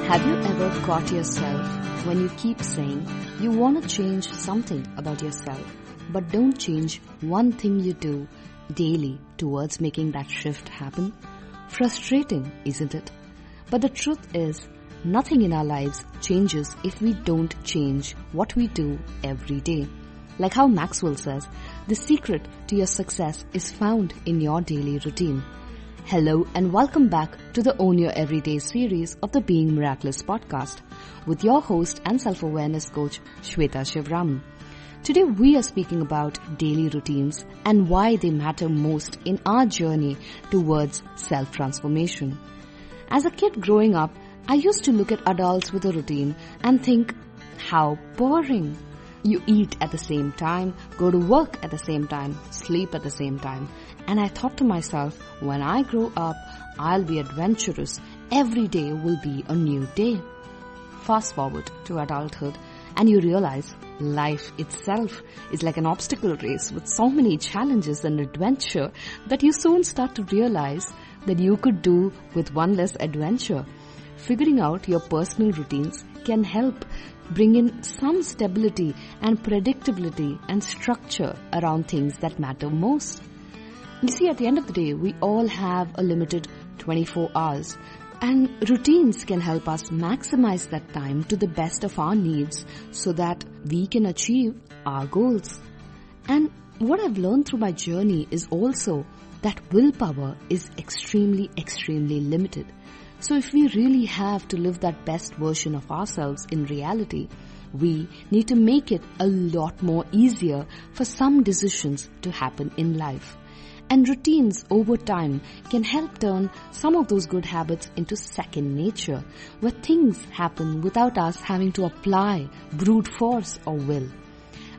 Have you ever caught yourself when you keep saying you want to change something about yourself, but don't change one thing you do daily towards making that shift happen? Frustrating, isn't it? But the truth is, nothing in our lives changes if we don't change what we do every day. Like how Maxwell says, the secret to your success is found in your daily routine. Hello and welcome back to the Own Your Everyday series of the Being Miraculous podcast with your host and self-awareness coach Shweta Shivram. Today we are speaking about daily routines and why they matter most in our journey towards self-transformation. As a kid growing up, I used to look at adults with a routine and think, how boring. You eat at the same time, go to work at the same time, sleep at the same time. And I thought to myself, when I grow up, I'll be adventurous. Every day will be a new day. Fast forward to adulthood and you realize life itself is like an obstacle race with so many challenges and adventure that you soon start to realize that you could do with one less adventure. Figuring out your personal routines can help bring in some stability and predictability and structure around things that matter most. You see, at the end of the day, we all have a limited 24 hours, and routines can help us maximize that time to the best of our needs so that we can achieve our goals. And what I've learned through my journey is also that willpower is extremely limited. So if we really have to live that best version of ourselves in reality, we need to make it a lot more easier for some decisions to happen in life. And routines over time can help turn some of those good habits into second nature, where things happen without us having to apply brute force or will.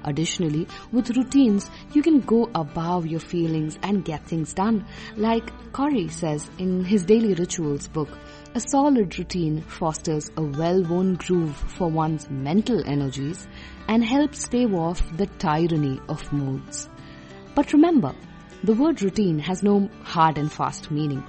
Additionally, with routines, you can go above your feelings and get things done. Like Corey says in his Daily Rituals book, a solid routine fosters a well-worn groove for one's mental energies and helps stave off the tyranny of moods. But remember, the word routine has no hard and fast meaning.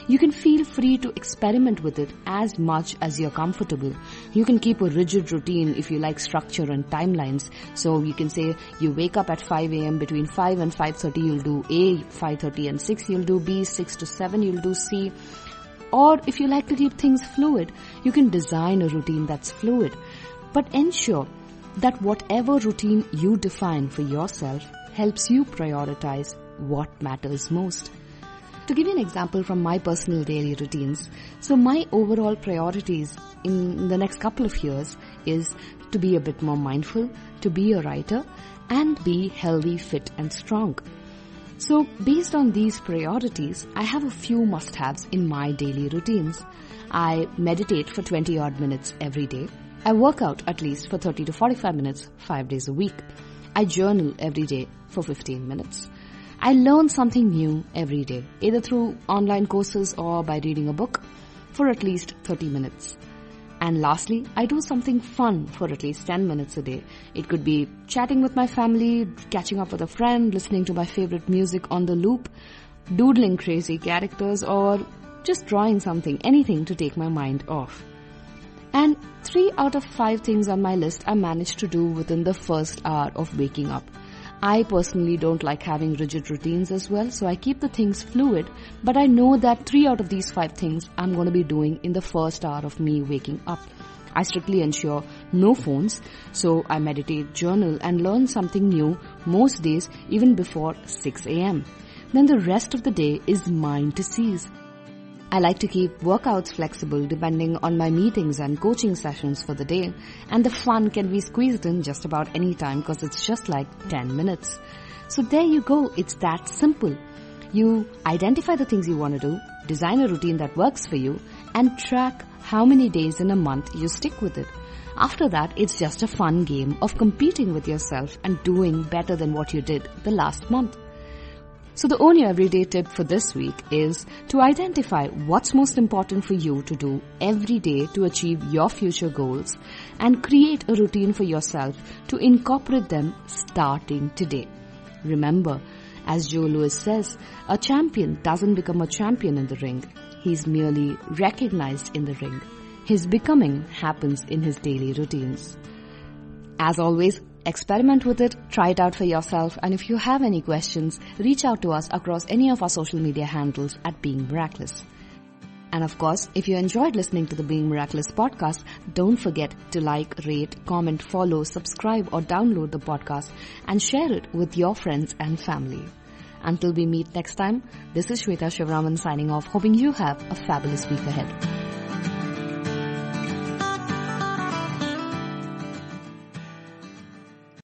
You can feel free to experiment with it as much as you're comfortable. You can keep a rigid routine if you like structure and timelines. So you can say you wake up at 5 a.m. between 5 and 5:30 you'll do A, 5:30 and 6 you'll do B, 6 to 7 you'll do C. Or if you like to keep things fluid, you can design a routine that's fluid. But ensure that whatever routine you define for yourself helps you prioritize what matters most. To give you an example from my personal daily routines, so my overall priorities in the next couple of years is to be a bit more mindful, to be a writer, and be healthy, fit, and strong. So based on these priorities, I have a few must-haves in my daily routines. I meditate for 20 odd minutes every day. I work out at least for 30 to 45 minutes 5 days a week. I journal every day for 15 minutes. I learn something new every day, either through online courses or by reading a book for at least 30 minutes. And lastly, I do something fun for at least 10 minutes a day. It could be chatting with my family, catching up with a friend, listening to my favorite music on the loop, doodling crazy characters, or just drawing something, anything to take my mind off. And 3 out of 5 things on my list I managed to do within the first hour of waking up. I personally don't like having rigid routines as well, so I keep the things fluid, but I know that 3 out of these 5 things I'm going to be doing in the first hour of me waking up. I strictly ensure no phones, so I meditate, journal, and learn something new most days even before 6 a.m. Then the rest of the day is mine to seize. I like to keep workouts flexible depending on my meetings and coaching sessions for the day, and the fun can be squeezed in just about any time because it's just like 10 minutes. So there you go, it's that simple. You identify the things you want to do, design a routine that works for you, and track how many days in a month you stick with it. After that, it's just a fun game of competing with yourself and doing better than what you did the last month. So the Own Your Everyday tip for this week is to identify what's most important for you to do every day to achieve your future goals and create a routine for yourself to incorporate them starting today. Remember, as Joe Louis says, a champion doesn't become a champion in the ring. He's merely recognized in the ring. His becoming happens in his daily routines. As always, experiment with it, try it out for yourself, and if you have any questions, reach out to us across any of our social media handles at Being Miraculous. And of course, if you enjoyed listening to the Being Miraculous podcast, don't forget to like, rate, comment, follow, subscribe, or download the podcast and share it with your friends and family. Until we meet next time, this is Shweta Shivraman signing off, hoping you have a fabulous week ahead.